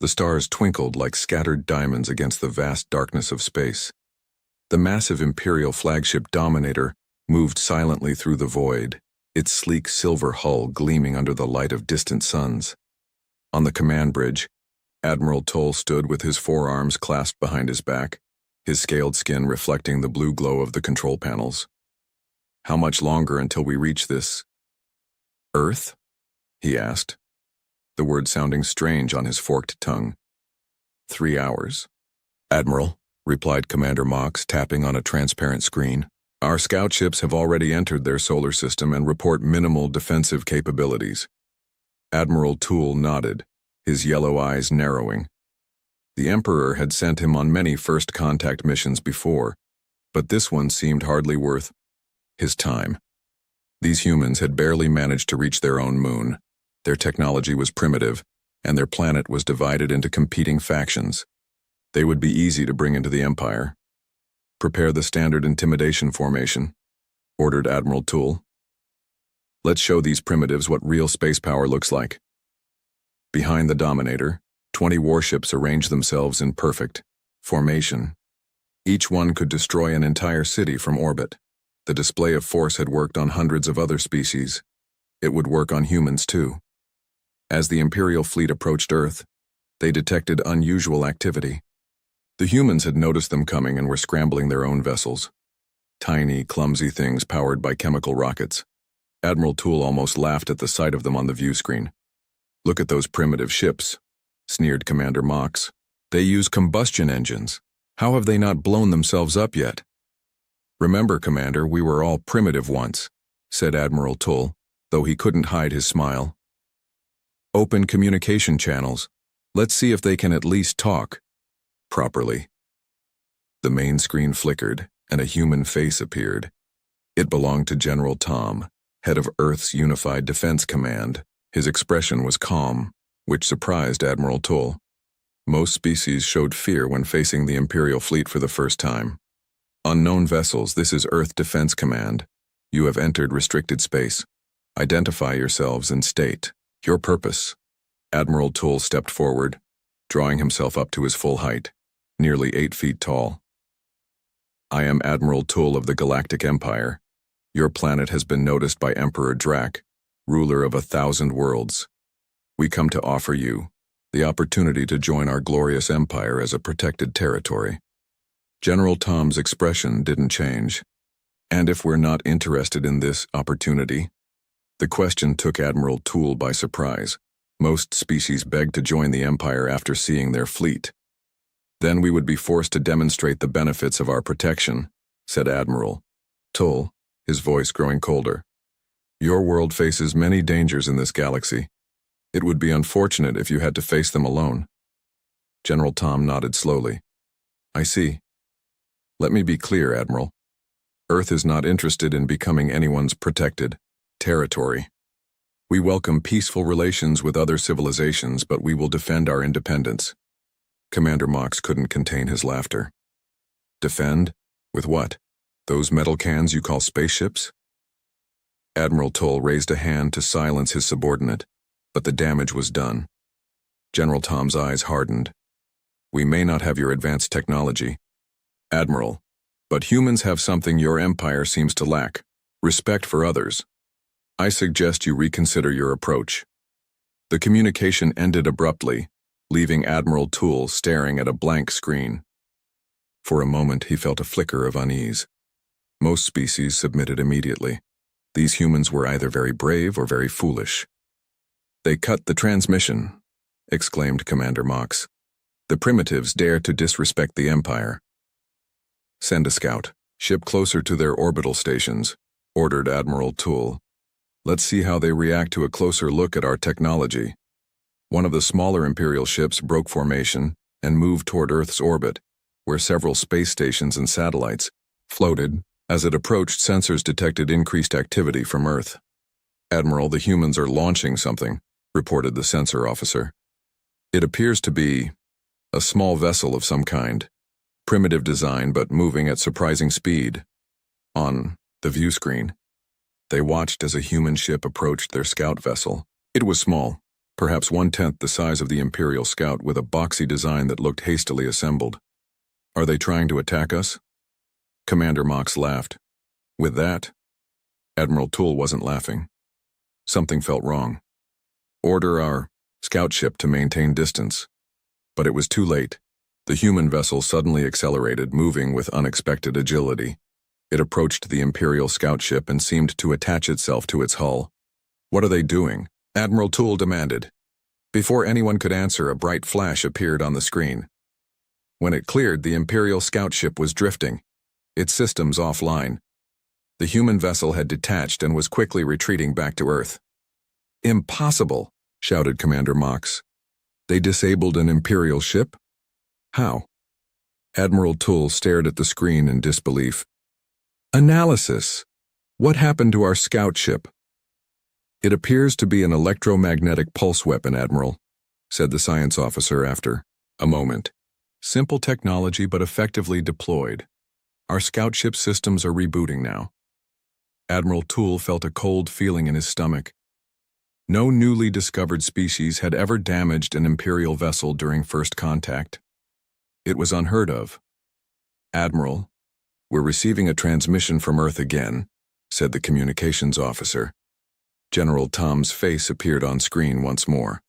The stars twinkled like scattered diamonds against the vast darkness of space. The massive Imperial flagship Dominator moved silently through the void, its sleek silver hull gleaming under the light of distant suns. On the command bridge, Admiral Toll stood with his forearms clasped behind his back, his scaled skin reflecting the blue glow of the control panels. "How much longer until we reach this Earth?" he asked, the word sounding strange on his forked tongue. 3 hours. "Admiral," replied Commander Mox, tapping on a transparent screen. "Our scout ships have already entered their solar system and report minimal defensive capabilities." Admiral Toole nodded, his yellow eyes narrowing. The Emperor had sent him on many first contact missions before, but this one seemed hardly worth his time. These humans had barely managed to reach their own moon. Their technology was primitive, and their planet was divided into competing factions. They would be easy to bring into the Empire. "Prepare the standard intimidation formation," ordered Admiral Toole. "Let's show these primitives what real space power looks like." Behind the Dominator, 20 warships arranged themselves in perfect formation. Each one could destroy an entire city from orbit. The display of force had worked on hundreds of other species. It would work on humans too. As the Imperial fleet approached Earth, they detected unusual activity. The humans had noticed them coming and were scrambling their own vessels. Tiny, clumsy things powered by chemical rockets. Admiral Toole almost laughed at the sight of them on the view screen. "Look at those primitive ships," sneered Commander Mox. "They use combustion engines. How have they not blown themselves up yet?" "Remember, Commander, we were all primitive once," said Admiral Toole, though he couldn't hide his smile. "Open communication channels. Let's see if they can at least talk properly." The main screen flickered, and a human face appeared. It belonged to General Tom, head of Earth's Unified Defense Command. His expression was calm, which surprised Admiral Toole. Most species showed fear when facing the Imperial fleet for the first time. "Unknown vessels, this is Earth Defense Command. You have entered restricted space. Identify yourselves and state your purpose." Admiral Toole stepped forward, drawing himself up to his full height, nearly 8 feet tall. "I am Admiral Toole of the Galactic Empire. Your planet has been noticed by Emperor Drac, ruler of 1,000 worlds. We come to offer you the opportunity to join our glorious empire as a protected territory." General Tom's expression didn't change. "And if we're not interested in this opportunity?" The question took Admiral Toole by surprise. Most species begged to join the Empire after seeing their fleet. "Then we would be forced to demonstrate the benefits of our protection," said Admiral Toole, his voice growing colder. "Your world faces many dangers in this galaxy. It would be unfortunate if you had to face them alone." General Tom nodded slowly. "I see. Let me be clear, Admiral. Earth is not interested in becoming anyone's protected territory. We welcome peaceful relations with other civilizations, but we will defend our independence." Commander Mox couldn't contain his laughter. "Defend? With what? Those metal cans you call spaceships?" Admiral Tolle raised a hand to silence his subordinate, but the damage was done. General Tom's eyes hardened. "We may not have your advanced technology, Admiral, but humans have something your empire seems to lack: respect for others. I suggest you reconsider your approach." The communication ended abruptly, leaving Admiral Toole staring at a blank screen. For a moment he felt a flicker of unease. Most species submitted immediately. These humans were either very brave or very foolish. "They cut the transmission," exclaimed Commander Mox. "The primitives dare to disrespect the Empire." "Send a scout. Ship closer to their orbital stations," ordered Admiral Toole. "Let's see how they react to a closer look at our technology." One of the smaller Imperial ships broke formation and moved toward Earth's orbit, where several space stations and satellites floated. As it approached, sensors detected increased activity from Earth. "Admiral, the humans are launching something," reported the sensor officer. "It appears to be a small vessel of some kind. Primitive design, but moving at surprising speed." On the view screen, they watched as a human ship approached their scout vessel. It was small, perhaps 1/10 the size of the Imperial Scout with a boxy design that looked hastily assembled. Are they trying to attack us? Commander Mox laughed. With that? Admiral Toole wasn't laughing. Something felt wrong. Order our scout ship to maintain distance. But it was too late. The human vessel suddenly accelerated, moving with unexpected agility. It approached the Imperial scout ship and seemed to attach itself to its hull. What are they doing? Admiral Toole demanded. Before anyone could answer, a bright flash appeared on the screen. When it cleared, the Imperial scout ship was drifting, its systems offline. The human vessel had detached and was quickly retreating back to Earth. Impossible, shouted Commander Mox. They disabled an Imperial ship? How? Admiral Toole stared at the screen in disbelief. Analysis. What happened to our scout ship? It appears to be an electromagnetic pulse weapon, Admiral, said the science officer after a moment. Simple technology but effectively deployed. Our scout ship systems are rebooting now. Admiral Toole felt a cold feeling in his stomach. No newly discovered species had ever damaged an Imperial vessel during first contact. It was unheard of. Admiral, we're receiving a transmission from Earth again, said the communications officer. General Tom's face appeared on screen once more.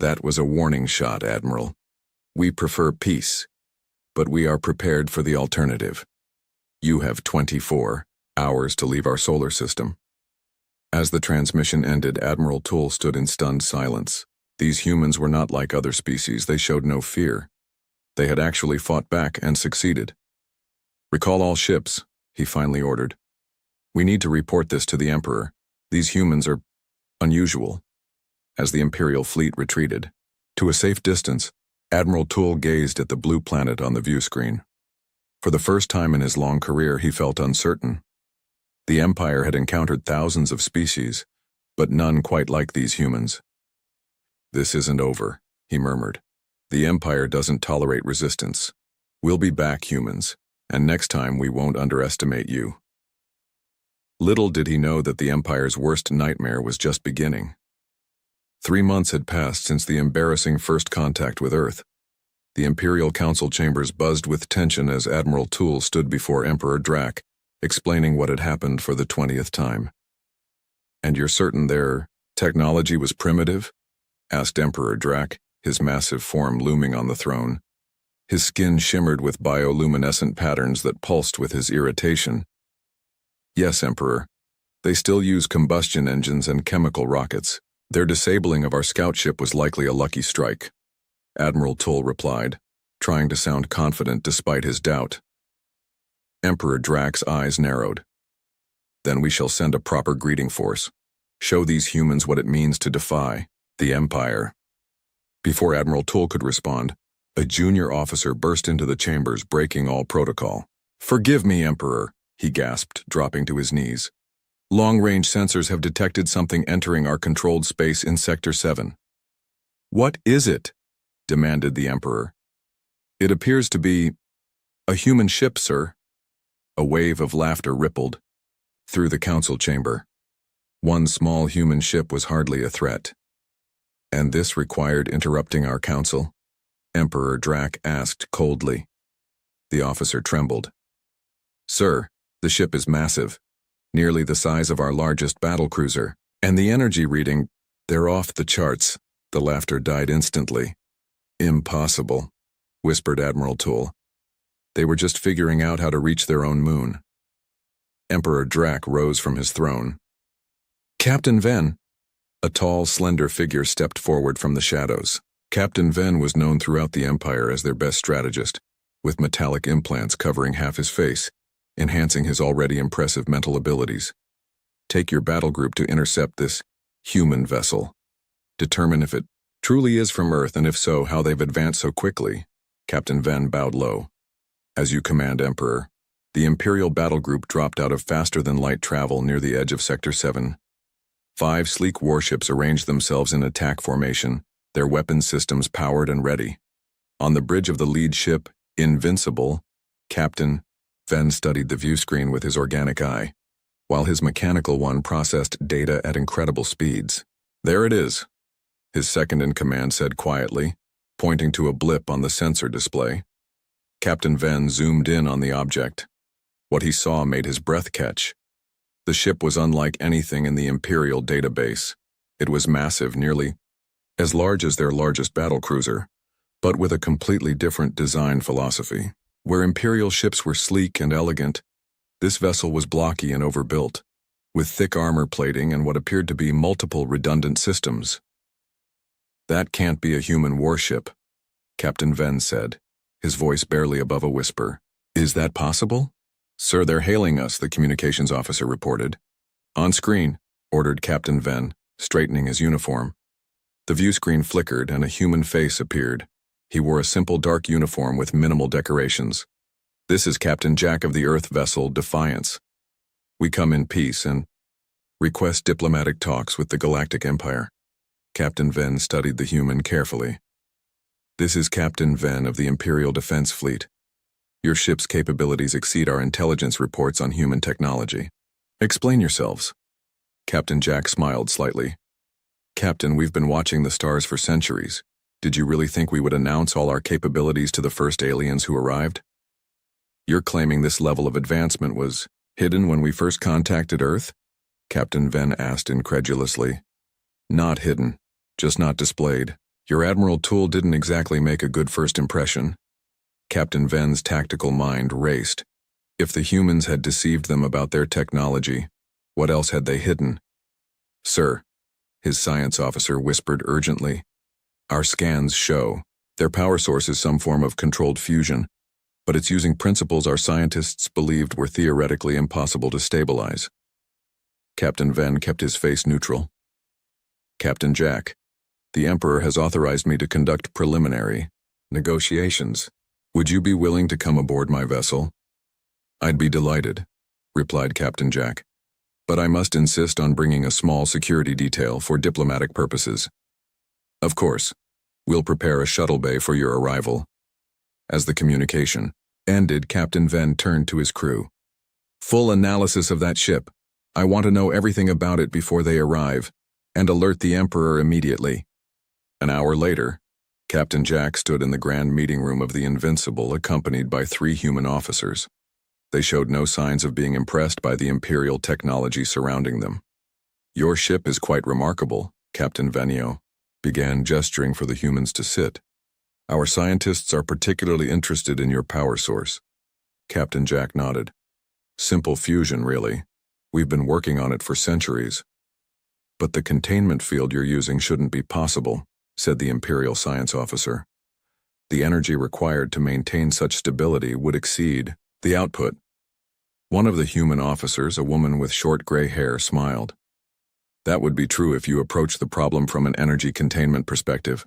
That was a warning shot, Admiral. We prefer peace, but we are prepared for the alternative. You have 24 hours to leave our solar system. As the transmission ended, Admiral Toole stood in stunned silence. These humans were not like other species. They showed no fear. They had actually fought back and succeeded. Recall all ships, he finally ordered. We need to report this to the Emperor. These humans are unusual. As the Imperial fleet retreated to a safe distance, Admiral Toole gazed at the blue planet on the view screen. For the first time in his long career, he felt uncertain. The Empire had encountered thousands of species, but none quite like these humans. This isn't over, he murmured. The Empire doesn't tolerate resistance. We'll be back, humans, and next time we won't underestimate you. Little did he know that the Empire's worst nightmare was just beginning. 3 months had passed since the embarrassing first contact with Earth. The Imperial Council chambers buzzed with tension as Admiral Toole stood before Emperor Drac, explaining what had happened for the 20th time. And you're certain their technology was primitive? Asked Emperor Drac, his massive form looming on the throne. His skin shimmered with bioluminescent patterns that pulsed with his irritation. Yes, Emperor. They still use combustion engines and chemical rockets. Their disabling of our scout ship was likely a lucky strike, Admiral Toole replied, trying to sound confident despite his doubt. Emperor Drac's eyes narrowed. Then we shall send a proper greeting force. Show these humans what it means to defy the Empire. Before Admiral Toole could respond, a junior officer burst into the chambers, breaking all protocol. Forgive me, Emperor, he gasped, dropping to his knees. Long-range sensors have detected something entering our controlled space in Sector 7. What is it? Demanded the Emperor. It appears to be a human ship, sir. A wave of laughter rippled through the council chamber. One small human ship was hardly a threat. And this required interrupting our council? Emperor Drac asked coldly. The officer trembled. Sir, the ship is massive, nearly the size of our largest battlecruiser, and the energy reading, they're off the charts. The laughter died instantly. Impossible, whispered Admiral Toole. They were just figuring out how to reach their own moon. Emperor Drac rose from his throne. Captain Ven. A tall, slender figure stepped forward from the shadows. Captain Ven was known throughout the Empire as their best strategist, with metallic implants covering half his face, enhancing his already impressive mental abilities. Take your battle group to intercept this human vessel. Determine if it truly is from Earth, and if so, how they've advanced so quickly. Captain Ven bowed low. As you command, Emperor. The Imperial battle group dropped out of faster-than-light travel near the edge of Sector 7. 5 sleek warships arranged themselves in attack formation, their weapons systems powered and ready. On the bridge of the lead ship, Invincible, Captain Ven studied the view screen with his organic eye, while his mechanical one processed data at incredible speeds. There it is. his second-in-command said quietly, pointing to a blip on the sensor display. Captain Venn zoomed in on the object. What he saw made his breath catch. The ship was unlike anything in the Imperial database. It was massive, nearly as large as their largest battlecruiser, but with a completely different design philosophy. Where Imperial ships were sleek and elegant, this vessel was blocky and overbuilt, with thick armor plating and what appeared to be multiple redundant systems. "That can't be a human warship," Captain Venn said, his voice barely above a whisper. "Is that possible?" "Sir, they're hailing us," the communications officer reported. "On screen," ordered Captain Venn, straightening his uniform. The view screen flickered and a human face appeared. He wore a simple dark uniform with minimal decorations. "This is Captain Jack of the Earth vessel Defiance. We come in peace and request diplomatic talks with the Galactic Empire." Captain Venn studied the human carefully. "This is Captain Venn of the Imperial Defense Fleet. Your ship's capabilities exceed our intelligence reports on human technology. Explain yourselves." Captain Jack smiled slightly. "Captain, we've been watching the stars for centuries. Did you really think we would announce all our capabilities to the first aliens who arrived? You're claiming this level of advancement was hidden when we first contacted Earth?" Captain Venn asked incredulously. "Not hidden, just not displayed. Your Admiral tool didn't exactly make a good first impression." Captain Venn's tactical mind raced. If the humans had deceived them about their technology, what else had they hidden? "Sir," his science officer whispered urgently, "our scans show their power source is some form of controlled fusion, but it's using principles our scientists believed were theoretically impossible to stabilize." Captain Venn kept his face neutral. "Captain Jack, the Emperor has authorized me to conduct preliminary negotiations. Would you be willing to come aboard my vessel?" "I'd be delighted," replied Captain Jack, "but I must insist on bringing a small security detail for diplomatic purposes." "Of course, we'll prepare a shuttle bay for your arrival." As the communication ended, Captain Venn turned to his crew. "Full analysis of that ship. I want to know everything about it before they arrive, and alert the Emperor immediately." An hour later, Captain Jack stood in the grand meeting room of the Invincible, accompanied by 3 human officers. They showed no signs of being impressed by the Imperial technology surrounding them. "Your ship is quite remarkable," Captain Venio began, gesturing for the humans to sit. "Our scientists are particularly interested in your power source." Captain Jack nodded. "Simple fusion, really. We've been working on it for centuries." "But the containment field you're using shouldn't be possible," said the Imperial science officer. "The energy required to maintain such stability would exceed the output." One of the human officers, a woman with short gray hair, smiled. "That would be true if you approached the problem from an energy containment perspective.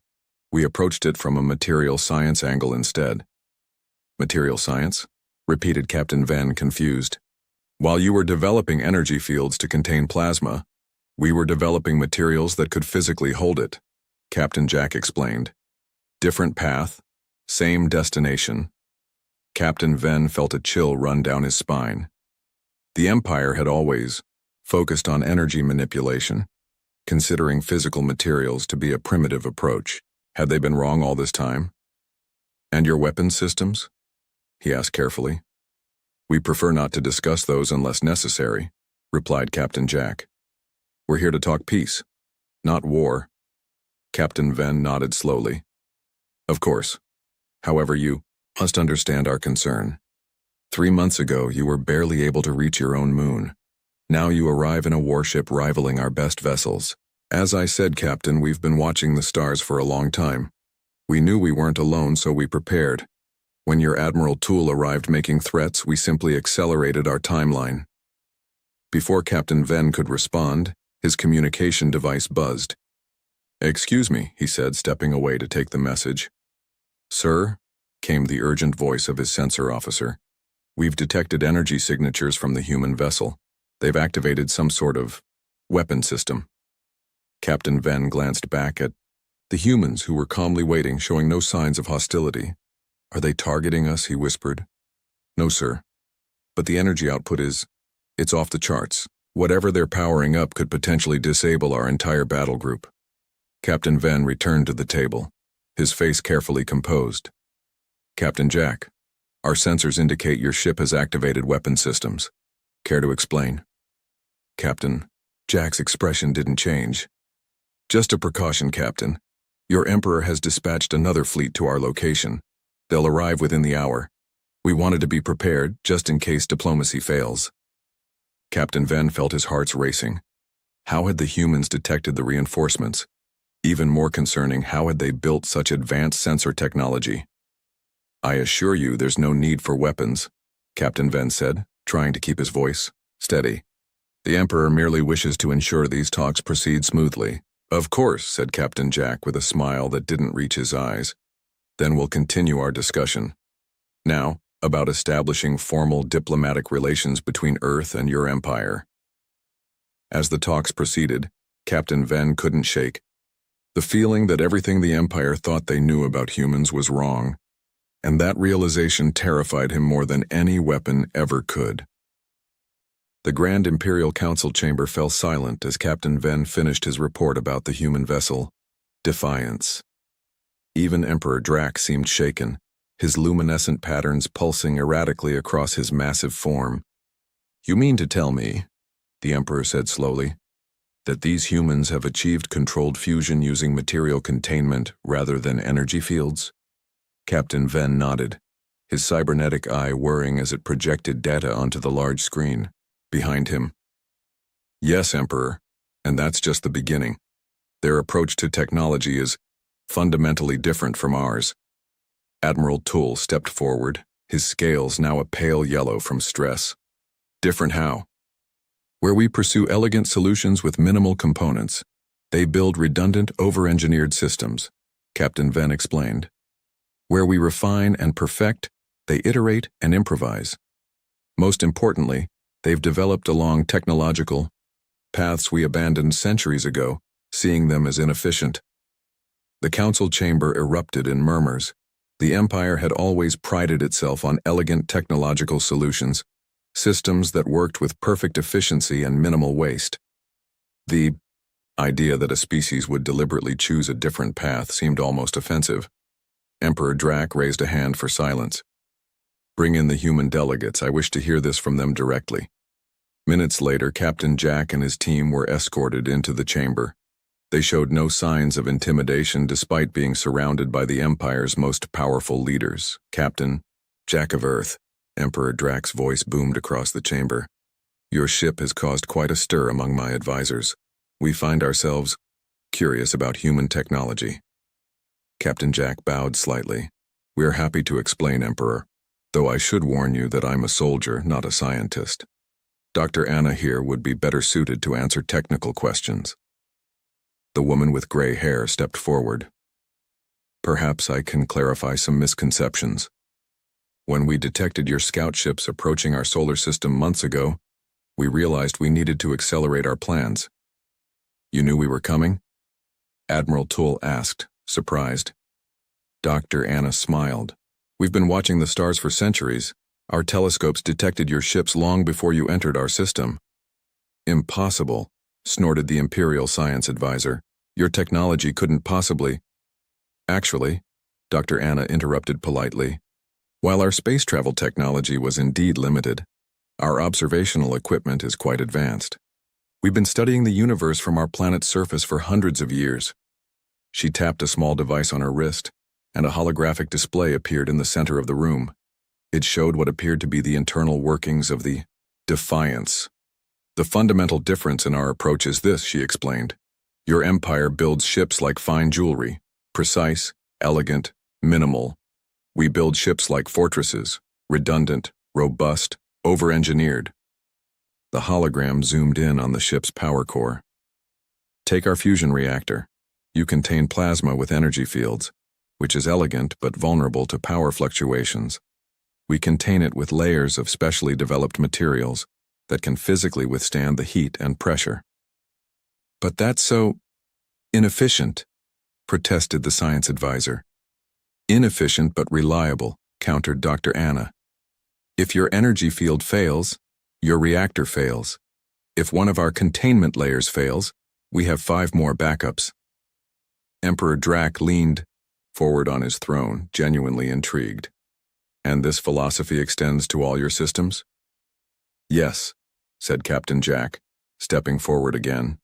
We approached it from a material science angle instead." "Material science?" repeated Captain Venn, confused. "While you were developing energy fields to contain plasma, we were developing materials that could physically hold it," Captain Jack explained. "Different path, same destination." Captain Venn felt a chill run down his spine. The Empire had always focused on energy manipulation, considering physical materials to be a primitive approach. Had they been wrong all this time? "And your weapons systems?" he asked carefully. "We prefer not to discuss those unless necessary," replied Captain Jack. "We're here to talk peace, not war." Captain Venn nodded slowly. "Of course. However, you must understand our concern. 3 months ago, you were barely able to reach your own moon. Now you arrive in a warship rivaling our best vessels. As I said, Captain, we've been watching the stars for a long time. We knew we weren't alone, so we prepared. When your Admiral Tool arrived making threats, we simply accelerated our timeline." Before Captain Venn could respond, his communication device buzzed. "Excuse me," he said, stepping away to take the message. "Sir," came the urgent voice of his sensor officer. "We've detected energy signatures from the human vessel. They've activated some sort of weapon system." Captain Venn glanced back at the humans who were calmly waiting, showing no signs of hostility. "Are they targeting us?" he whispered. "No, sir. But the energy output it's off the charts. Whatever they're powering up could potentially disable our entire battle group." Captain Venn returned to the table, his face carefully composed. Captain Jack, our sensors indicate your ship has activated weapon systems. Care to explain? Captain Jack's expression didn't change. Just a precaution, Captain. Your Emperor has dispatched another fleet to our location. They'll arrive within the hour. We wanted to be prepared, just in case diplomacy fails. Captain Venn felt his heart racing. How had the humans detected the reinforcements? Even more concerning, how had they built such advanced sensor technology? I assure you there's no need for weapons, Captain Venn said, trying to keep his voice steady. The Emperor merely wishes to ensure these talks proceed smoothly. Of course, said Captain Jack with a smile that didn't reach his eyes. Then we'll continue our discussion. Now, about establishing formal diplomatic relations between Earth and your empire. As the talks proceeded, Captain Venn couldn't shake the feeling that everything the Empire thought they knew about humans was wrong, and that realization terrified him more than any weapon ever could. The Grand Imperial Council chamber fell silent as Captain Venn finished his report about the human vessel, Defiance. Even Emperor Drax seemed shaken, his luminescent patterns pulsing erratically across his massive form. You mean to tell me, the Emperor said slowly, that these humans have achieved controlled fusion using material containment rather than energy fields? Captain Venn nodded, his cybernetic eye whirring as it projected data onto the large screen behind him. Yes, Emperor, and that's just the beginning. Their approach to technology is fundamentally different from ours. Admiral Toole stepped forward, his scales now a pale yellow from stress. Different how? Where we pursue elegant solutions with minimal components, they build redundant, over-engineered systems, Captain Venn explained. Where we refine and perfect, they iterate and improvise. Most importantly, they've developed along technological paths we abandoned centuries ago, seeing them as inefficient. The council chamber erupted in murmurs. The Empire had always prided itself on elegant technological solutions, systems that worked with perfect efficiency and minimal waste. The idea that a species would deliberately choose a different path seemed almost offensive. Emperor Drac raised a hand for silence. Bring in the human delegates. I wish to hear this from them directly. Minutes later, Captain Jack and his team were escorted into the chamber. They showed no signs of intimidation despite being surrounded by the Empire's most powerful leaders. Captain Jack of Earth, Emperor Drac's voice boomed across the chamber. Your ship has caused quite a stir among my advisors. We find ourselves curious about human technology. Captain Jack bowed slightly. We are happy to explain, Emperor, though I should warn you that I'm a soldier, not a scientist. Dr. Anna here would be better suited to answer technical questions. The woman with gray hair stepped forward. Perhaps I can clarify some misconceptions. When we detected your scout ships approaching our solar system months ago, we realized we needed to accelerate our plans. You knew we were coming? Admiral Toole asked, surprised. Dr. Anna smiled. We've been watching the stars for centuries. Our telescopes detected your ships long before you entered our system. Impossible, snorted the Imperial Science Advisor. Your technology couldn't possibly. Actually, Dr. Anna interrupted politely. While our space travel technology was indeed limited, our observational equipment is quite advanced. We've been studying the universe from our planet's surface for hundreds of years. She tapped a small device on her wrist, and a holographic display appeared in the center of the room. It showed what appeared to be the internal workings of the Defiance. The fundamental difference in our approach is this, she explained. Your empire builds ships like fine jewelry, precise, elegant, minimal. We build ships like fortresses, redundant, robust, over-engineered. The hologram zoomed in on the ship's power core. Take our fusion reactor. You contain plasma with energy fields, which is elegant but vulnerable to power fluctuations. We contain it with layers of specially developed materials that can physically withstand the heat and pressure. But that's so inefficient, protested the science advisor. Inefficient but reliable, countered Dr. Anna. If your energy field fails, your reactor fails. If one of our containment layers fails, we have 5 more backups. Emperor Drac leaned forward on his throne, genuinely intrigued. And this philosophy extends to all your systems? Yes, said Captain Jack, stepping forward again.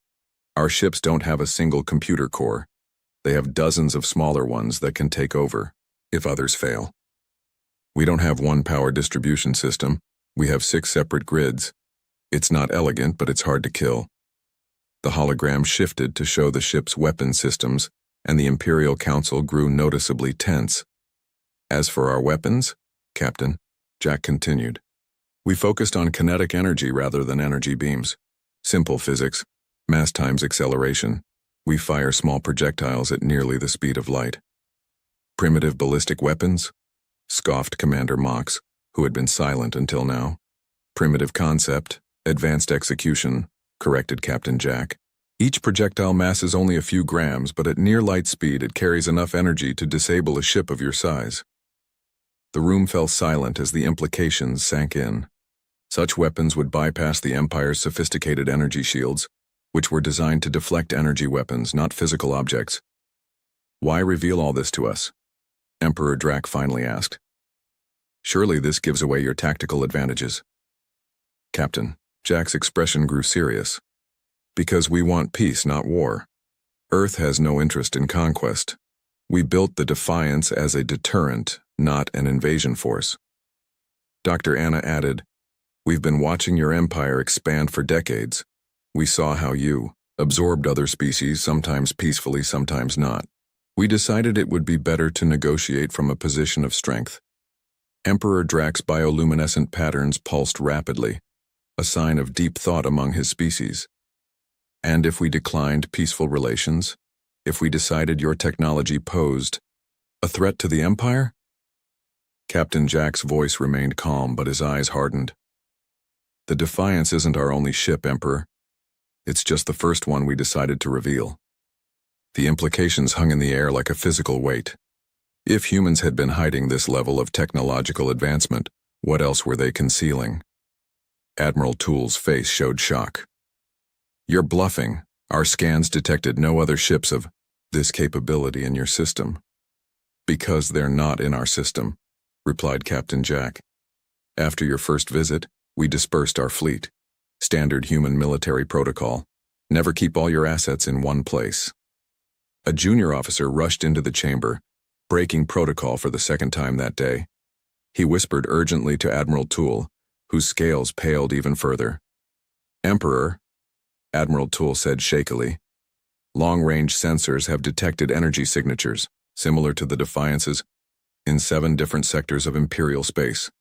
Our ships don't have a single computer core. They have dozens of smaller ones that can take over, if others fail. We don't have one power distribution system. We have 6 separate grids. It's not elegant, but it's hard to kill. The hologram shifted to show the ship's weapon systems, and the Imperial Council grew noticeably tense. As for our weapons, Captain, Jack continued, we focused on kinetic energy rather than energy beams. Simple physics, mass times acceleration. We fire small projectiles at nearly the speed of light. Primitive ballistic weapons? Scoffed Commander Mox, who had been silent until now. Primitive concept, advanced execution, corrected Captain Jack. Each projectile masses only a few grams, but at near light speed it carries enough energy to disable a ship of your size. The room fell silent as the implications sank in. Such weapons would bypass the Empire's sophisticated energy shields, which were designed to deflect energy weapons, not physical objects. Why reveal all this to us? Emperor Drac finally asked. Surely this gives away your tactical advantages. Captain, Jack's expression grew serious. Because we want peace, not war. Earth has no interest in conquest. We built the Defiance as a deterrent, not an invasion force. Dr. Anna added, we've been watching your empire expand for decades. We saw how you absorbed other species, sometimes peacefully, sometimes not. We decided it would be better to negotiate from a position of strength. Emperor Drac's bioluminescent patterns pulsed rapidly, a sign of deep thought among his species. And if we declined peaceful relations, if we decided your technology posed a threat to the Empire? Captain Jack's voice remained calm, but his eyes hardened. The Defiance isn't our only ship, Emperor. It's just the first one we decided to reveal. The implications hung in the air like a physical weight. If humans had been hiding this level of technological advancement, what else were they concealing? Admiral Toole's face showed shock. You're bluffing. Our scans detected no other ships of this capability in your system. Because they're not in our system, replied Captain Jack. After your first visit, we dispersed our fleet. Standard human military protocol. Never keep all your assets in one place. A junior officer rushed into the chamber, breaking protocol for the second time that day. He whispered urgently to Admiral Toole, whose scales paled even further. Emperor, Admiral Toole said shakily, long-range sensors have detected energy signatures, similar to the Defiance's, in 7 different sectors of Imperial space.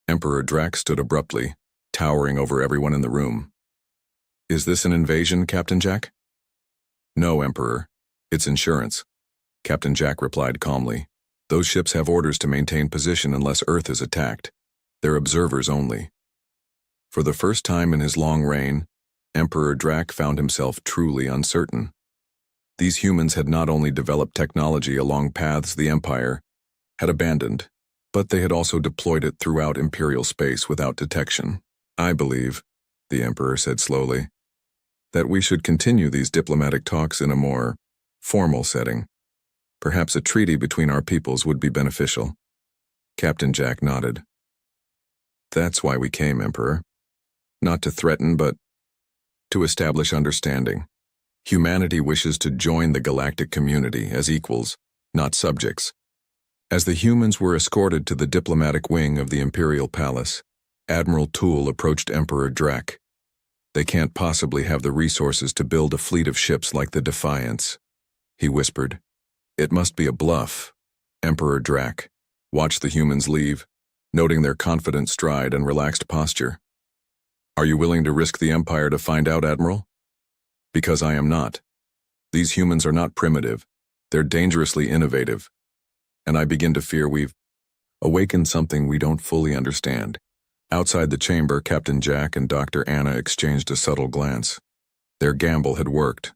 Emperor Drac stood abruptly, towering over everyone in the room. Is this an invasion, Captain Jack? No, Emperor. It's insurance. Captain Jack replied calmly. Those ships have orders to maintain position unless Earth is attacked. They're observers only. For the first time in his long reign, Emperor Drac found himself truly uncertain. These humans had not only developed technology along paths the Empire had abandoned, but they had also deployed it throughout Imperial space without detection. I believe, the Emperor said slowly, that we should continue these diplomatic talks in a more formal setting. Perhaps a treaty between our peoples would be beneficial. Captain Jack nodded. That's why we came, Emperor. Not to threaten, but to establish understanding. Humanity wishes to join the galactic community as equals, not subjects. As the humans were escorted to the diplomatic wing of the Imperial Palace, Admiral Toole approached Emperor Drac. They can't possibly have the resources to build a fleet of ships like the Defiance, he whispered. It must be a bluff. Emperor Drac watched the humans leave, noting their confident stride and relaxed posture. Are you willing to risk the Empire to find out, Admiral? Because I am not. These humans are not primitive. They're dangerously innovative. And I begin to fear we've awakened something we don't fully understand. Outside the chamber, Captain Jack and Dr. Anna exchanged a subtle glance. Their gamble had worked.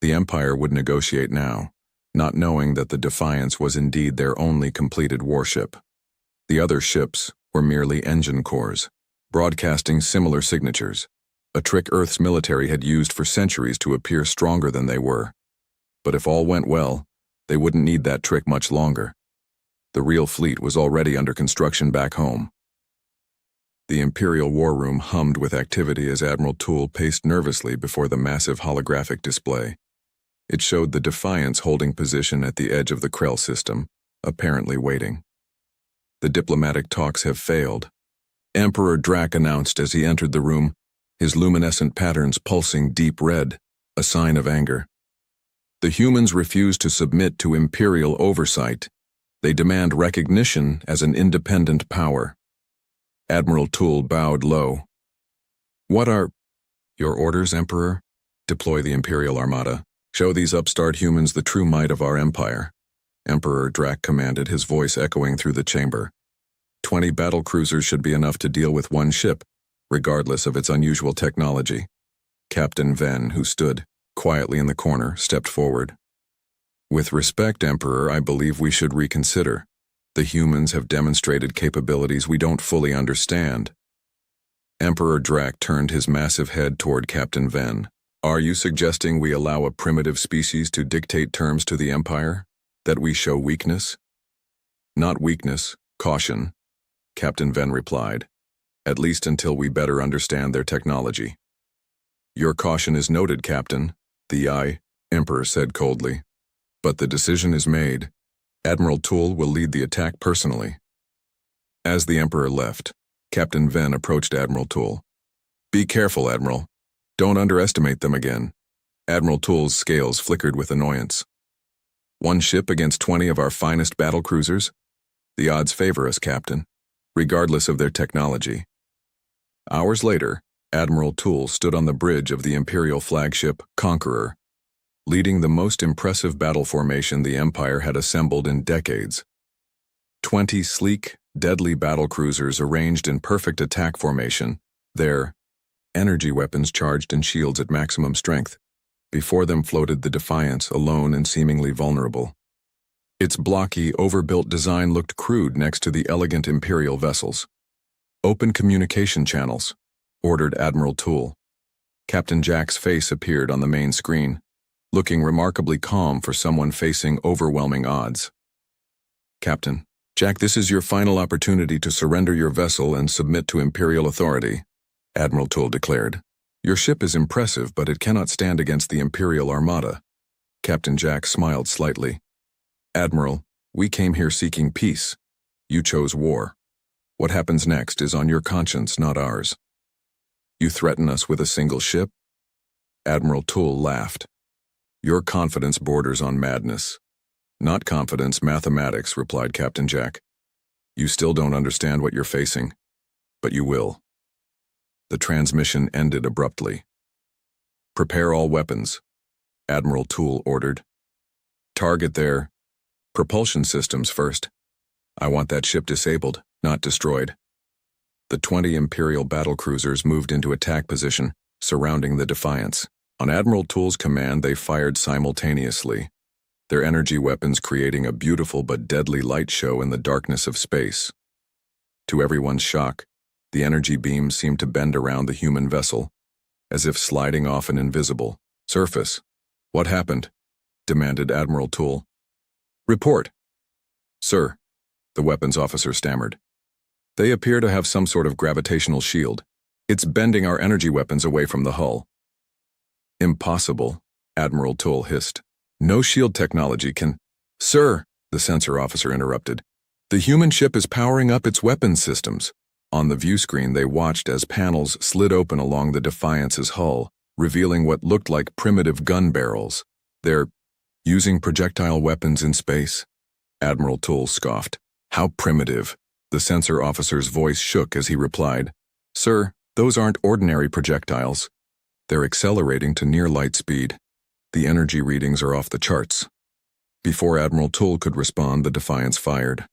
The Empire would negotiate now, not knowing that the Defiance was indeed their only completed warship. The other ships were merely engine cores, broadcasting similar signatures, a trick Earth's military had used for centuries to appear stronger than they were. But if all went well, they wouldn't need that trick much longer. The real fleet was already under construction back home. The Imperial War Room hummed with activity as Admiral Toole paced nervously before the massive holographic display. It showed the Defiance holding position at the edge of the Krell system, apparently waiting. The diplomatic talks have failed, Emperor Drac announced as he entered the room, his luminescent patterns pulsing deep red, a sign of anger. The humans refuse to submit to Imperial oversight. They demand recognition as an independent power. Admiral Toole bowed low. What are your orders, Emperor? Deploy the Imperial Armada. Show these upstart humans the true might of our empire. Emperor Drac commanded, his voice echoing through the chamber. 20 battle cruisers should be enough to deal with one ship, regardless of its unusual technology. Captain Venn, who stood quietly in the corner, stepped forward. With respect, Emperor, I believe we should reconsider. The humans have demonstrated capabilities we don't fully understand. Emperor Drac turned his massive head toward Captain Venn. Are you suggesting we allow a primitive species to dictate terms to the Empire? That we show weakness? Not weakness, caution, Captain Venn replied, at least until we better understand their technology. Your caution is noted, Captain, the Emperor said coldly. But the decision is made. Admiral Toole will lead the attack personally. As the Emperor left, Captain Venn approached Admiral Toole. Be careful, Admiral. Don't underestimate them again. Admiral Toole's scales flickered with annoyance. One ship against 20 of our finest battle cruisers? The odds favor us, Captain, regardless of their technology. Hours later, Admiral Toole stood on the bridge of the Imperial flagship Conqueror, leading the most impressive battle formation the Empire had assembled in decades. 20 sleek, deadly battle cruisers arranged in perfect attack formation, their energy weapons charged in shields at maximum strength. Before them floated the Defiance, alone and seemingly vulnerable. Its blocky, overbuilt design looked crude next to the elegant Imperial vessels. Open communication channels, ordered Admiral Toole. Captain Jack's face appeared on the main screen, looking remarkably calm for someone facing overwhelming odds. Captain, Jack, this is your final opportunity to surrender your vessel and submit to Imperial authority, Admiral Toole declared. Your ship is impressive, but it cannot stand against the Imperial Armada. Captain Jack smiled slightly. Admiral, we came here seeking peace. You chose war. What happens next is on your conscience, not ours. You threaten us with a single ship? Admiral Toole laughed. Your confidence borders on madness. Not confidence, mathematics, replied Captain Jack. You still don't understand what you're facing, but you will. The transmission ended abruptly. Prepare all weapons, Admiral Toole ordered. Target their propulsion systems first. I want that ship disabled, not destroyed. The 20 Imperial battle cruisers moved into attack position, surrounding the Defiance. On Admiral Toole's command, they fired simultaneously, their energy weapons creating a beautiful but deadly light show in the darkness of space. To everyone's shock, the energy beams seemed to bend around the human vessel, as if sliding off an invisible surface. What happened? Demanded Admiral Toole. Report. Sir, the weapons officer stammered. They appear to have some sort of gravitational shield. It's bending our energy weapons away from the hull. Impossible, Admiral Toole hissed. No shield technology can— Sir, the sensor officer interrupted. The human ship is powering up its weapons systems. On the view screen, they watched as panels slid open along the Defiance's hull, revealing what looked like primitive gun barrels. They're using projectile weapons in space? Admiral Toole scoffed. How primitive? The sensor officer's voice shook as he replied. Sir, those aren't ordinary projectiles. They're accelerating to near light speed. The energy readings are off the charts. Before Admiral Toole could respond, the Defiance fired.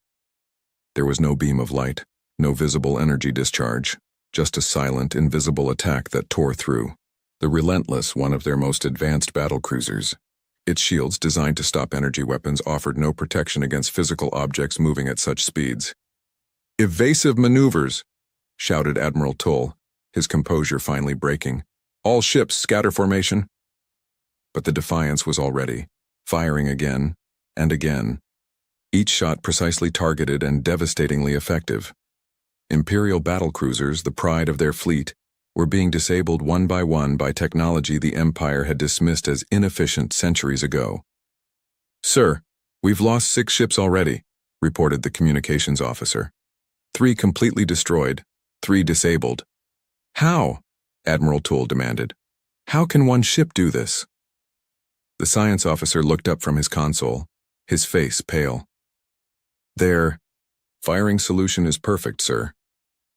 There was no beam of light, no visible energy discharge, just a silent, invisible attack that tore through. The Relentless, one of their most advanced battle cruisers. Its shields, designed to stop energy weapons, offered no protection against physical objects moving at such speeds. Evasive maneuvers, shouted Admiral Toole, his composure finally breaking. All ships scatter formation. But the Defiance was already firing again and again, each shot precisely targeted and devastatingly effective. Imperial battlecruisers, the pride of their fleet, were being disabled one by technology the Empire had dismissed as inefficient centuries ago. "Sir, we've lost 6 ships already," reported the communications officer. 3 completely destroyed, 3 disabled. "How?" Admiral Toole demanded. "How can one ship do this?" The science officer looked up from his console, his face pale. "Their firing solution is perfect, sir.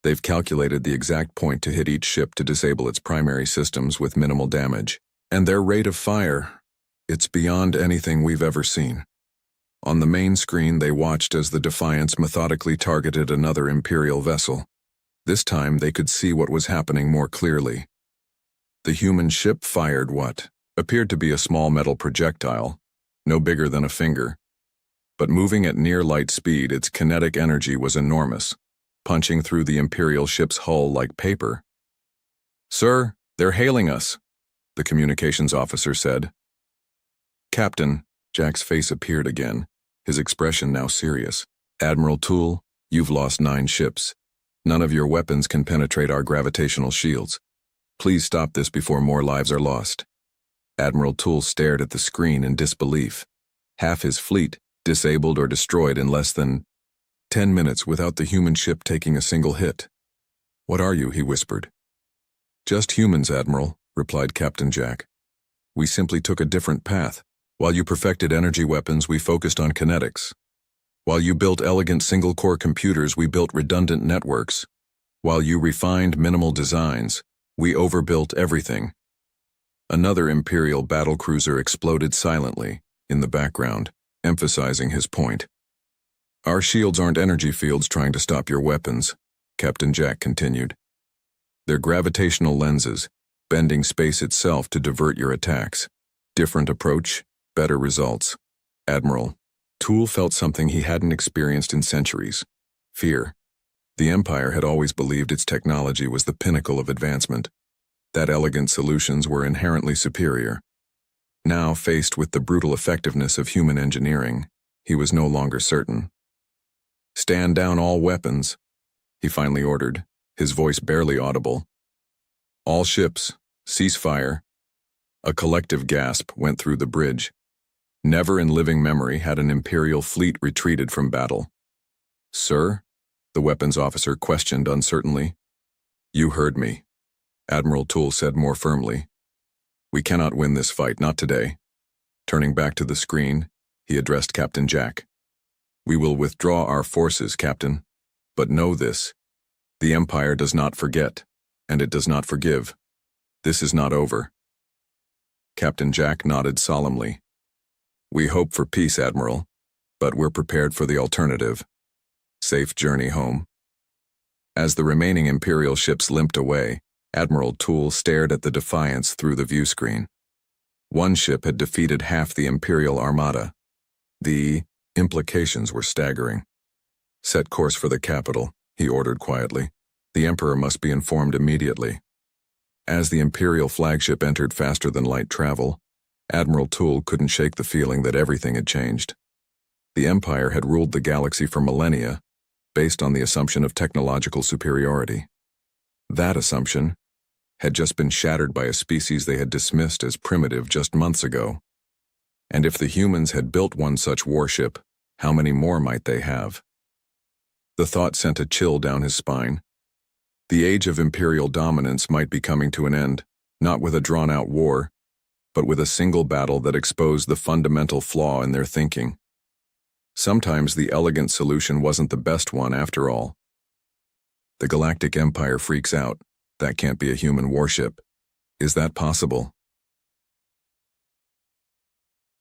They've calculated the exact point to hit each ship to disable its primary systems with minimal damage. And their rate of fire, it's beyond anything we've ever seen." On the main screen, they watched as the Defiance methodically targeted another Imperial vessel. This time, they could see what was happening more clearly. The human ship fired what appeared to be a small metal projectile, no bigger than a finger. But moving at near light speed, its kinetic energy was enormous, punching through the Imperial ship's hull like paper. "Sir, they're hailing us," the communications officer said. "Captain," Jack's face appeared again, his expression now serious. "Admiral Toole, you've lost 9 ships. None of your weapons can penetrate our gravitational shields. Please stop this before more lives are lost." Admiral Toole stared at the screen in disbelief. Half his fleet disabled or destroyed in less than 10 minutes without the human ship taking a single hit. "What are you?" he whispered. "Just humans, Admiral," replied Captain Jack. "We simply took a different path. While you perfected energy weapons, we focused on kinetics. While you built elegant single-core computers, we built redundant networks. While you refined minimal designs, we overbuilt everything." Another Imperial battlecruiser exploded silently in the background, emphasizing his point. "Our shields aren't energy fields trying to stop your weapons," Captain Jack continued. "They're gravitational lenses, bending space itself to divert your attacks. Different approach, better results." Admiral Toole felt something he hadn't experienced in centuries: fear. The Empire had always believed its technology was the pinnacle of advancement, that elegant solutions were inherently superior. Now, faced with the brutal effectiveness of human engineering, he was no longer certain. "Stand down all weapons," he finally ordered, his voice barely audible. "All ships, cease fire." A collective gasp went through the bridge. Never in living memory had an Imperial fleet retreated from battle. "Sir?" the weapons officer questioned uncertainly. "You heard me," Admiral Toole said more firmly. "We cannot win this fight, not today." Turning back to the screen, he addressed Captain Jack. "We will withdraw our forces, Captain. But know this: the Empire does not forget, and it does not forgive. This is not over." Captain Jack nodded solemnly. "We hope for peace, Admiral, but we're prepared for the alternative. Safe journey home." As the remaining Imperial ships limped away, Admiral Toole stared at the Defiance through the viewscreen. One ship had defeated half the Imperial Armada. The implications were staggering. "Set course for the capital," he ordered quietly. "The Emperor must be informed immediately." As the Imperial flagship entered faster than light travel, Admiral Toole couldn't shake the feeling that everything had changed. The Empire had ruled the galaxy for millennia, based on the assumption of technological superiority. That assumption had just been shattered by a species they had dismissed as primitive just months ago. And if the humans had built one such warship, how many more might they have? The thought sent a chill down his spine. The age of Imperial dominance might be coming to an end, not with a drawn-out war, but with a single battle that exposed the fundamental flaw in their thinking. Sometimes the elegant solution wasn't the best one after all. The Galactic Empire freaks out. That can't be a human warship. Is that possible?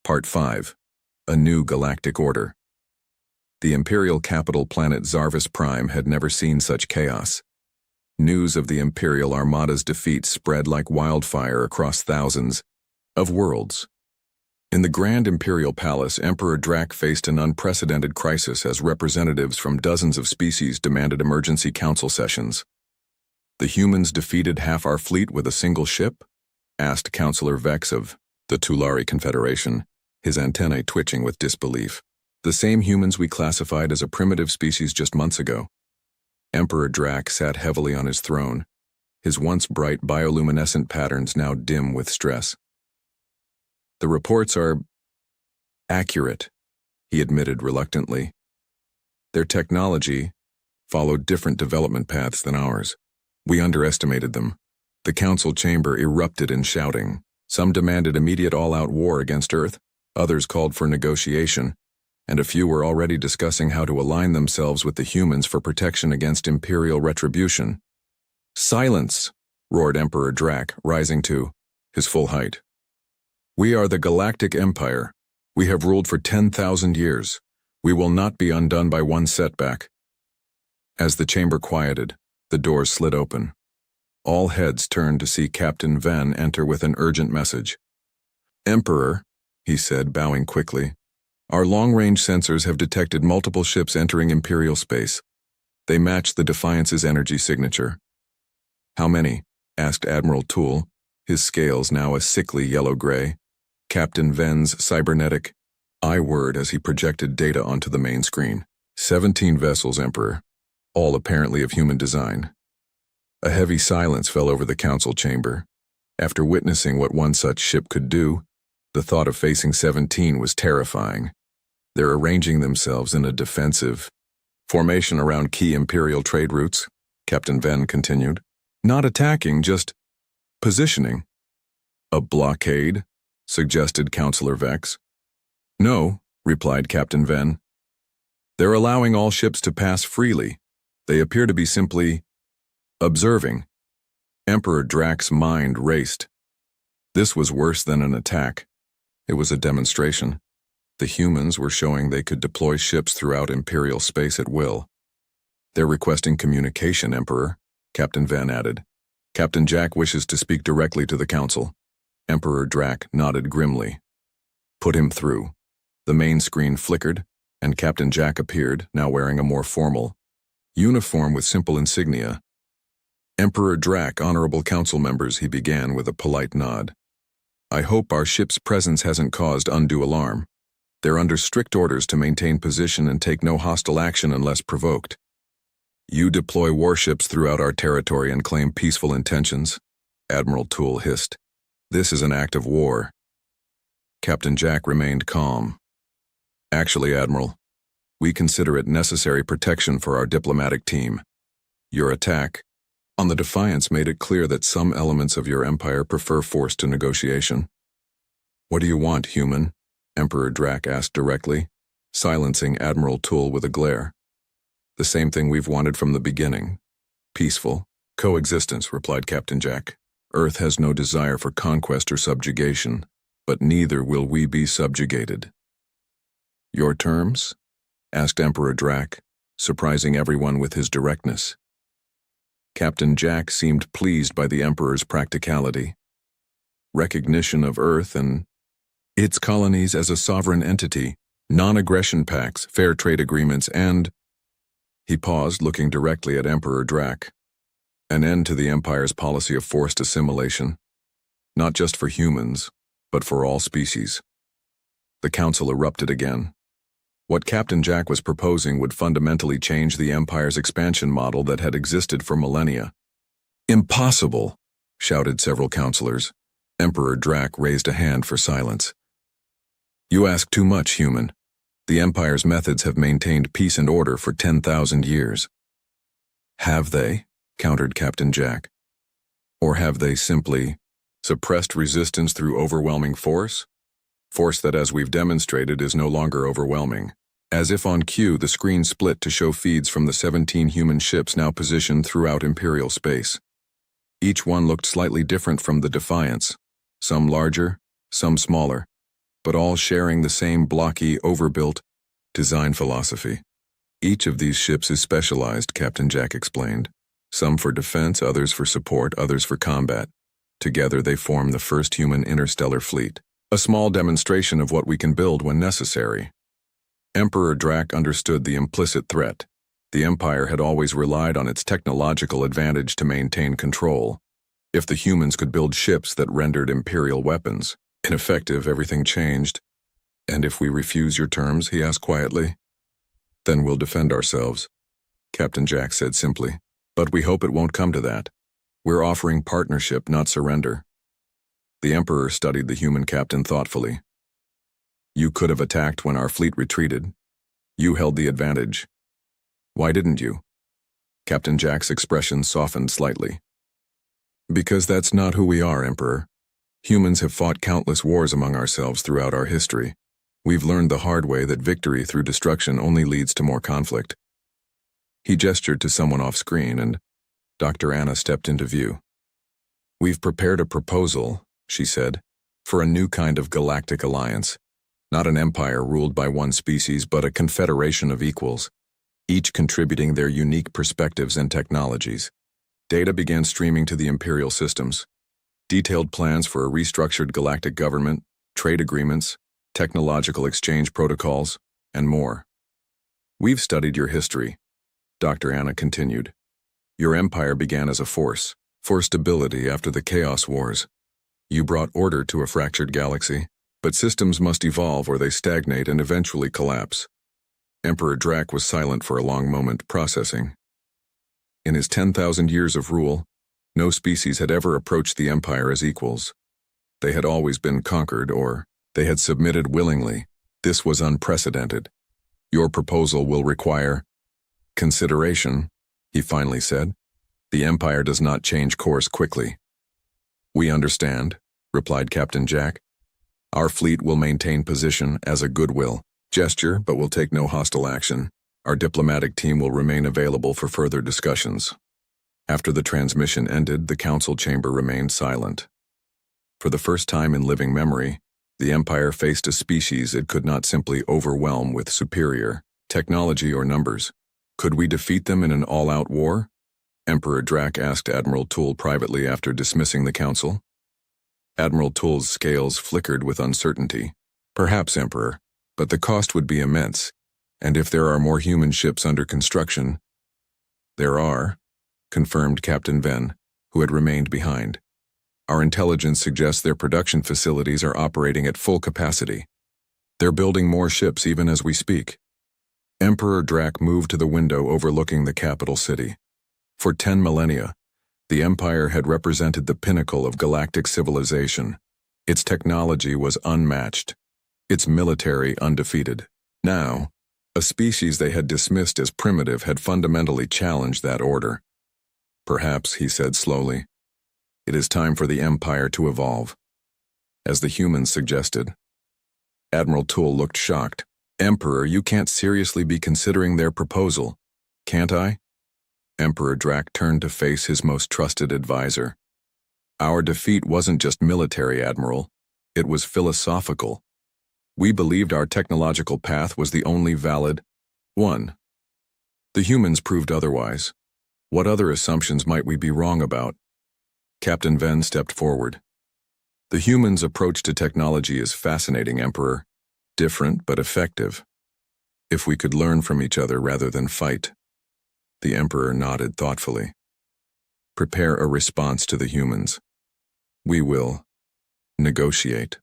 Part 5. A New Galactic Order. The Imperial capital planet Zarvis Prime had never seen such chaos. News of the Imperial Armada's defeat spread like wildfire across thousands of worlds. In the Grand Imperial Palace, Emperor Drac faced an unprecedented crisis as representatives from dozens of species demanded emergency council sessions. "The humans defeated half our fleet with a single ship?" asked Councillor Vex of the Tulari Confederation, his antennae twitching with disbelief. The same humans we classified as a primitive species just months ago. Emperor Drac sat heavily on his throne, his once bright bioluminescent patterns now dim with stress. The reports are accurate, he admitted reluctantly. Their technology followed different development paths than ours. We underestimated them. The council chamber erupted in shouting. Some demanded immediate all-out war against Earth, others called for negotiation, and a few were already discussing how to align themselves with the humans for protection against imperial retribution. "Silence!" roared Emperor Drac, rising to his full height. "We are the Galactic Empire. We have ruled for 10,000 years. We will not be undone by one setback." As the chamber quieted, the doors slid open. All heads turned to see Captain Ven enter with an urgent message. "Emperor," he said, bowing quickly, "our long-range sensors have detected multiple ships entering Imperial space. They match the Defiance's energy signature." "How many?" asked Admiral Toole, his scales now a sickly yellow-gray. Captain Ven's cybernetic eye whirred as he projected data onto the main screen. 17 vessels, Emperor, all apparently of human design." A heavy silence fell over the council chamber. After witnessing what one such ship could do, the thought of facing 17 was terrifying. They're arranging themselves in a defensive formation around key Imperial trade routes, Captain Ven continued. "Not attacking, just positioning." "A blockade?" suggested Councillor Vex. "No," replied Captain Ven. "They're allowing all ships to pass freely. They appear to be simply observing." Emperor Drac's mind raced. This was worse than an attack. It was a demonstration. The humans were showing they could deploy ships throughout Imperial space at will. "They're requesting communication, Emperor," Captain Ven added. "Captain Jack wishes to speak directly to the Council." Emperor Drac nodded grimly. "Put him through." The main screen flickered, and Captain Jack appeared, now wearing a more formal uniform with simple insignia. "Emperor Drac, honorable council members," he began with a polite nod. "I hope our ship's presence hasn't caused undue alarm. They're under strict orders to maintain position and take no hostile action unless provoked. You deploy warships throughout our territory and claim peaceful intentions," Admiral Toole hissed. "This is an act of war." Captain Jack remained calm. "Actually, Admiral, we consider it necessary protection for our diplomatic team. Your attack on the Defiance made it clear that some elements of your empire prefer force to negotiation." "What do you want, human?" Emperor Drac asked directly, silencing Admiral Toole with a glare. "The same thing we've wanted from the beginning. Peaceful coexistence," replied Captain Jack. "Earth has no desire for conquest or subjugation, but neither will we be subjugated." "Your terms?" asked Emperor Drac, surprising everyone with his directness. Captain Jack seemed pleased by the Emperor's practicality. "Recognition of Earth and its colonies as a sovereign entity, non-aggression pacts, fair trade agreements, and—" He paused, looking directly at Emperor Drac. "An end to the Empire's policy of forced assimilation, not just for humans, but for all species." The Council erupted again. What Captain Jack was proposing would fundamentally change the Empire's expansion model that had existed for millennia. "Impossible!" shouted several councillors. Emperor Drac raised a hand for silence. "You ask too much, human. The Empire's methods have maintained peace and order for 10,000 years. "Have they?" countered Captain Jack. "Or have they simply suppressed resistance through overwhelming force? Force that, as we've demonstrated, is no longer overwhelming." As if on cue, the screen split to show feeds from the 17 human ships now positioned throughout Imperial space. Each one looked slightly different from the Defiance, some larger, some smaller, but all sharing the same blocky, overbuilt design philosophy. "Each of these ships is specialized," Captain Jack explained. "Some for defense, others for support, others for combat. Together they form the first human interstellar fleet. A small demonstration of what we can build when necessary." Emperor Drac understood the implicit threat. The Empire had always relied on its technological advantage to maintain control. If the humans could build ships that rendered Imperial weapons ineffective, everything changed. And if we refuse your terms, he asked quietly. Then we'll defend ourselves, Captain Jack said simply. But we hope it won't come to that. We're offering partnership, not surrender. The Emperor studied the human captain thoughtfully. You could have attacked when our fleet retreated. You held the advantage. Why didn't you? Captain Jack's expression softened slightly. Because that's not who we are, Emperor. Humans have fought countless wars among ourselves throughout our history. We've learned the hard way that victory through destruction only leads to more conflict. He gestured to someone off screen, and Dr. Anna stepped into view. We've prepared a proposal, she said, for a new kind of galactic alliance. Not an empire ruled by one species, but a confederation of equals, each contributing their unique perspectives and technologies. Data began streaming to the Imperial systems. Detailed plans for a restructured galactic government, trade agreements, technological exchange protocols, and more. We've studied your history, Dr. Anna continued. Your empire began as a force for stability after the Chaos Wars. You brought order to a fractured galaxy, but systems must evolve or they stagnate and eventually collapse. Emperor Drac was silent for a long moment, processing. In his 10,000 years of rule, no species had ever approached the Empire as equals. They had always been conquered, or they had submitted willingly. This was unprecedented. Your proposal will require consideration, he finally said. The Empire does not change course quickly. We understand, replied Captain Jack. Our fleet will maintain position as a goodwill gesture, but will take no hostile action. Our diplomatic team will remain available for further discussions. After the transmission ended, the council chamber remained silent. For the first time in living memory, the Empire faced a species it could not simply overwhelm with superior technology or numbers. Could we defeat them in an all-out war? Emperor Drac asked Admiral Toole privately after dismissing the council. Admiral Toole's scales flickered with uncertainty. Perhaps, Emperor, but the cost would be immense. And if there are more human ships under construction— There are, confirmed Captain Venn, who had remained behind. Our intelligence suggests their production facilities are operating at full capacity. They're building more ships even as we speak. Emperor Drac moved to the window overlooking the capital city. For 10 millennia, the Empire had represented the pinnacle of galactic civilization. Its technology was unmatched, its military undefeated. Now, a species they had dismissed as primitive had fundamentally challenged that order. Perhaps, he said slowly, it is time for the Empire to evolve, as the humans suggested. Admiral Toole looked shocked. Emperor, you can't seriously be considering their proposal, can't I? Emperor Drac turned to face his most trusted advisor. Our defeat wasn't just military, Admiral. It was philosophical. We believed our technological path was the only valid one. The humans proved otherwise. What other assumptions might we be wrong about? Captain Venn stepped forward. The humans' approach to technology is fascinating, Emperor. Different but effective. If we could learn from each other rather than fight. The Emperor nodded thoughtfully. Prepare a response to the humans. We will negotiate.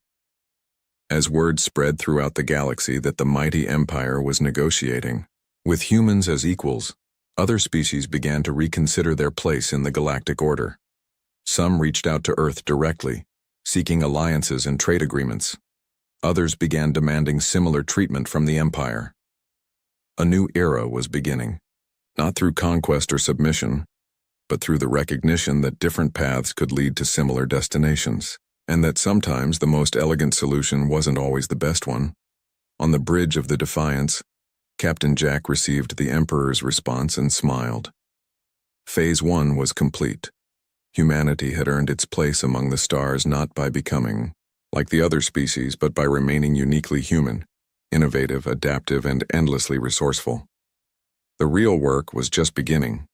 As word spread throughout the galaxy that the mighty Empire was negotiating, with humans as equals, other species began to reconsider their place in the galactic order. Some reached out to Earth directly, seeking alliances and trade agreements. Others began demanding similar treatment from the Empire. A new era was beginning, not through conquest or submission, but through the recognition that different paths could lead to similar destinations, and that sometimes the most elegant solution wasn't always the best one. On the bridge of the Defiance, Captain Jack received the Emperor's response and smiled. Phase 1 was complete. Humanity had earned its place among the stars not by becoming like the other species, but by remaining uniquely human, innovative, adaptive, and endlessly resourceful. The real work was just beginning.